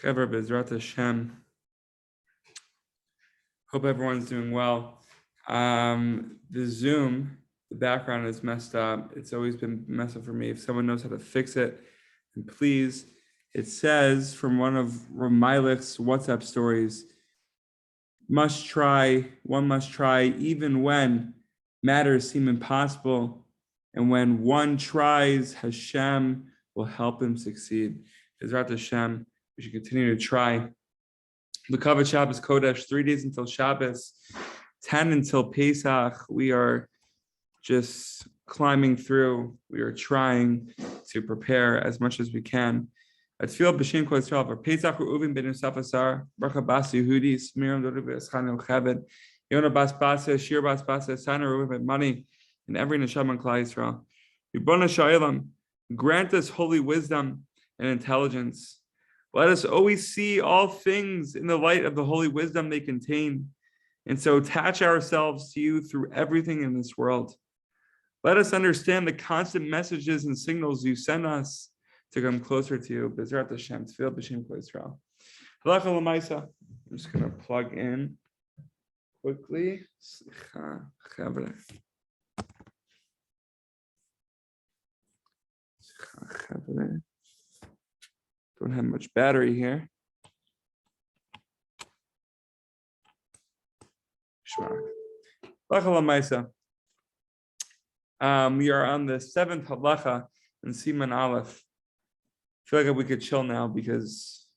Chaver Bezrat Hashem. Hope everyone's doing well. The Zoom, the background is messed up. It's always been messed up for me. If someone knows how to fix it, and please, it says from one of Ramailik's WhatsApp stories, one must try even when matters seem impossible. And when one tries, Hashem will help him succeed. Bezrat Hashem, we should continue to try. The Kavod Shabbos Kodesh, 3 days until Shabbos, 10 until Pesach. We are just climbing through. We are trying to prepare as much as we can. Atfil b'shem kol Yisrael for Pesach u'uvim ben Yosef Asar Bracha Bas Yehudis Miriam Dodu v'Eschan Yocheved Yona Bas Basa Shir Bas Basa Sana Reuven Money and every neshama in Klal Yisrael. Yibona Sha'elam, grant us holy wisdom and intelligence. Let us always see all things in the light of the holy wisdom they contain, and so attach ourselves to you through everything in this world. Let us understand the constant messages and signals you send us to come closer to you. Bezrat Hashem, Tefillah b'Shem Kol Yisrael. Halacha l'maisa. I'm just going to plug in quickly. Don't have much battery here. Halacha l'maisa. We are on the 7th halacha in Siman Aleph. I feel like we could chill now because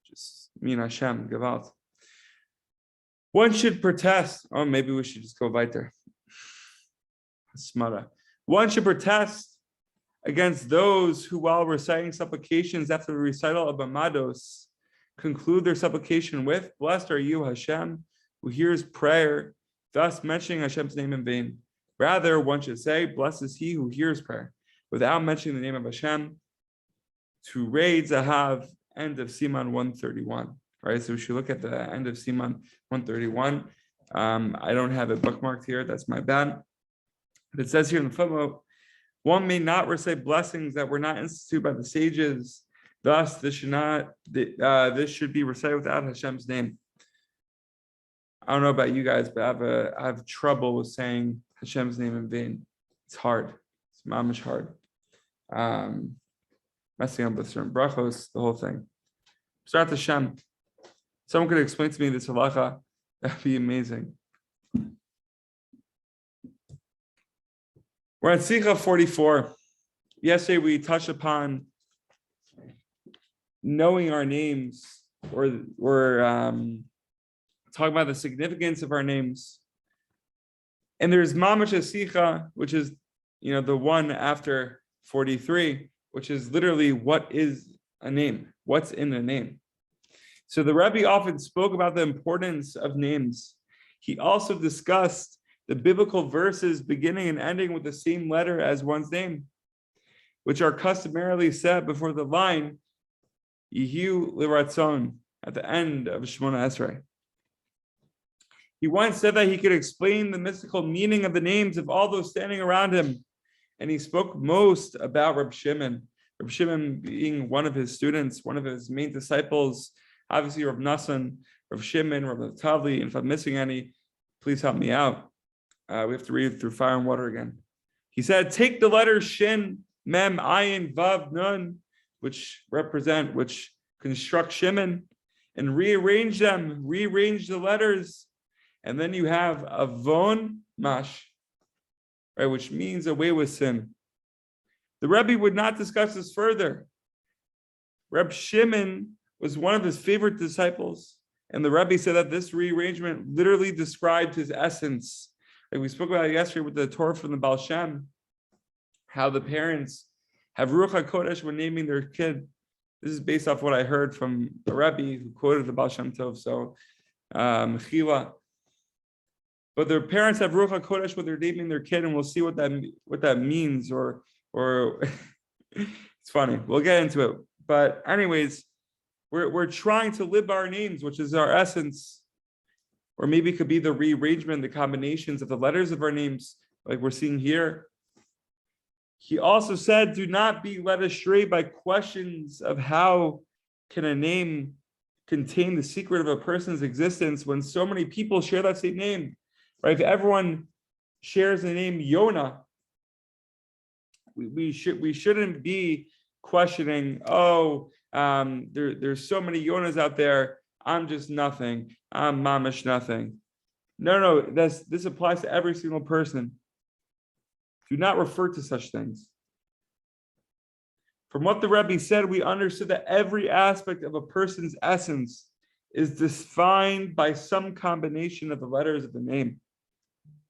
just me and Hashem, Gavalt. One should protest. Oh, maybe we should just go weiter. Smara. One should protest against those who, while reciting supplications after the recital of Amados, conclude their supplication with, "Blessed are you, Hashem, who hears prayer," thus mentioning Hashem's name in vain. Rather, one should say, "Blessed is he who hears prayer," without mentioning the name of Hashem. To raid Zahav, end of Siman 131. Right, so we should look at the end of Siman 131. I don't have it bookmarked here. That's my bad. But it says here in the footnote, one may not recite blessings that were not instituted by the sages. Thus, this should be recited without Hashem's name. I don't know about you guys, but I have trouble with saying Hashem's name in vain. It's hard. It's mamish hard. Messing up with certain brachos, the whole thing. Start Hashem. Someone could explain to me this halacha. That'd be amazing. We're at Sichot 44. Yesterday we touched upon knowing our names, or talking about the significance of our names. And there's Mamash Sicha, which is the one after 43, which is literally what is a name, what's in a name. So the Rebbe often spoke about the importance of names. He also discussed the biblical verses beginning and ending with the same letter as one's name, which are customarily said before the line Yihu Liratzon at the end of Shemona Esrei. He once said that he could explain the mystical meaning of the names of all those standing around him, and he spoke most about Reb Shimon. Reb Shimon being one of his students, one of his main disciples, obviously Reb Nassan, Reb Shimon, Reb Tavli, and if I'm missing any, please help me out. We have to read through fire and water again. He said, take the letters Shin, Mem, Ayin, Vav, Nun, which construct Shimon, and rearrange the letters. And then you have Avon Mash, right, which means away with sin. The Rebbe would not discuss this further. Reb Shimon was one of his favorite disciples, and the Rebbe said that this rearrangement literally described his essence. Like we spoke about yesterday with the Torah from the Baal Shem. how the parents have Ruach HaKodesh when naming their kid. This is based off what I heard from a Rebbe who quoted the Baal Shem Tov, so Mechila. But their parents have Ruach HaKodesh when they're naming their kid, and we'll see what that means, or it's funny. We'll get into it. But anyways, we're trying to live our names, which is our essence, or maybe it could be the rearrangement, the combinations of the letters of our names, like we're seeing here. He also said, do not be led astray by questions of how can a name contain the secret of a person's existence when so many people share that same name, right? If everyone shares the name Yonah, we shouldn't be questioning, there's so many Yonahs out there, I'm just nothing, I'm mamish nothing. No, this applies to every single person. Do not refer to such things. From what the Rebbe said, we understood that every aspect of a person's essence is defined by some combination of the letters of the name.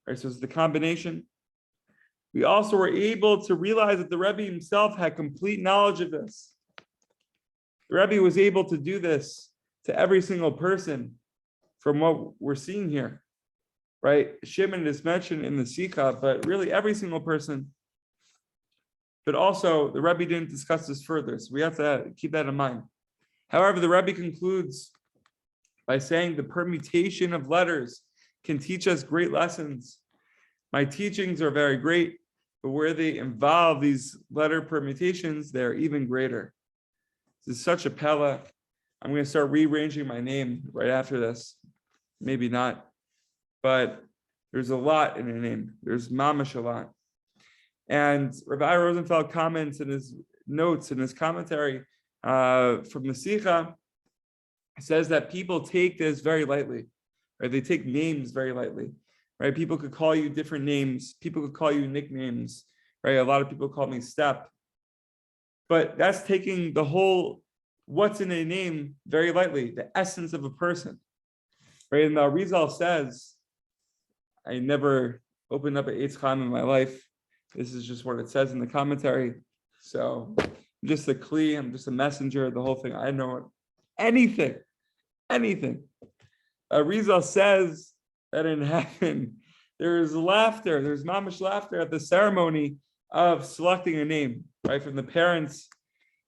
Right, so it's the combination. We also were able to realize that the Rebbe himself had complete knowledge of this. The Rebbe was able to do this to every single person from what we're seeing here. Right? Shimon is mentioned in the Sichot, but really every single person. But also, the Rebbe didn't discuss this further, so we have to keep that in mind. However, the Rebbe concludes by saying the permutation of letters can teach us great lessons. My teachings are very great, but where they involve these letter permutations, they're even greater. This is such a pella. I'm going to start rearranging my name right after this. Maybe not. But there's a lot in a name. There's mamash a lot. And Rabbi Rosenfeld comments in his notes, in his commentary from the Sichot, says that people take this very lightly, right? They take names very lightly, right? People could call you different names. People could call you nicknames, right? A lot of people call me Step. But that's taking the whole, what's in a name very lightly, the essence of a person, right? And the Arizal says, I never opened up an Eitz Chaim in my life. This is just what it says in the commentary. So I'm just a kli, I'm just a messenger, the whole thing. I know anything. Arizal says that in heaven, there's laughter, there's mamish laughter at the ceremony of selecting a name, right, from the parents,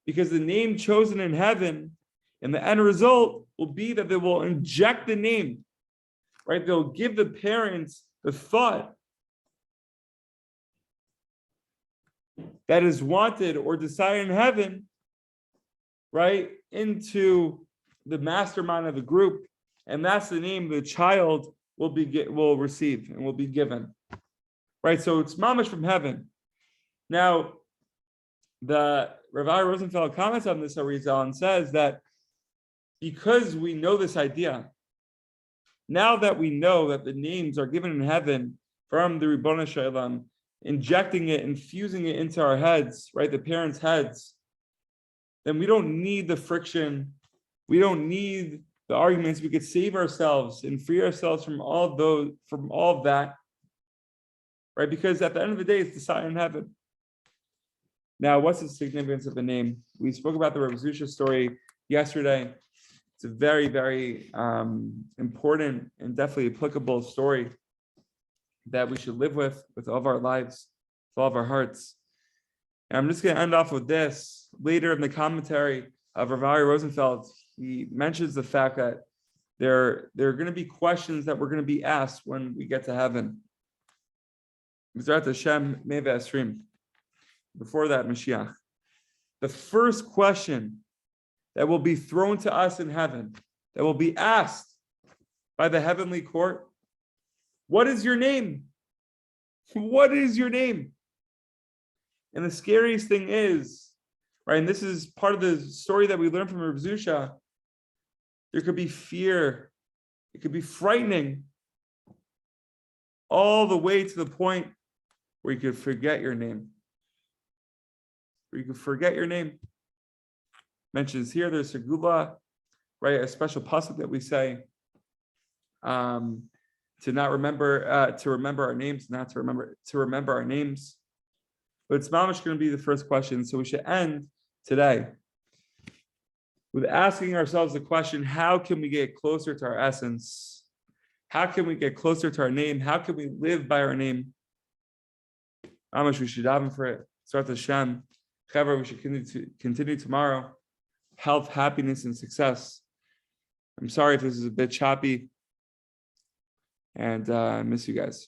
because the name chosen in heaven, and the end result will be that they will inject the name, right? They'll give the parents the thought that is wanted or decided in heaven, right, into the mastermind of the group, and that's the name the child will receive and will be given, right? So it's mamash from heaven. Now, the Rabbi Rosenfeld comments on this Arizal and says that because we know this idea, now that we know that the names are given in heaven from the Ribono Shel Olam, injecting it, infusing it into our heads, right, the parents' heads, then we don't need the friction. We don't need the arguments. We could save ourselves and free ourselves from all of that, right? Because at the end of the day, it's decided in heaven. Now, what's the significance of the name? We spoke about the Rav Zusha story yesterday. It's a very, very important and definitely applicable story that we should live with all of our lives, with all of our hearts. And I'm just going to end off with this. Later in the commentary of Rav Rosenfeld, he mentions the fact that there are going to be questions that we're going to be asked when we get to heaven. B'ezrat Hashem, Mei V'Esrim. Before that, Mashiach. The first question that will be thrown to us in heaven, that will be asked by the heavenly court, what is your name? What is your name? And the scariest thing is, right, and this is part of the story that we learned from Rav Zusha, there could be fear. It could be frightening all the way to the point where you could forget your name. Where you could forget your name. Mentions here, there's a gula, right, a special pasuk that we say to not remember, to remember our names, not to remember our names. but it's mamash going to be the first question. So we should end today with asking ourselves the question, how can we get closer to our essence? How can we get closer to our name? How can we live by our name? Mamash, we should daven for it. Start the Shem. Chaver, we should continue tomorrow. Health, happiness, and success. I'm sorry if this is a bit choppy, and I miss you guys.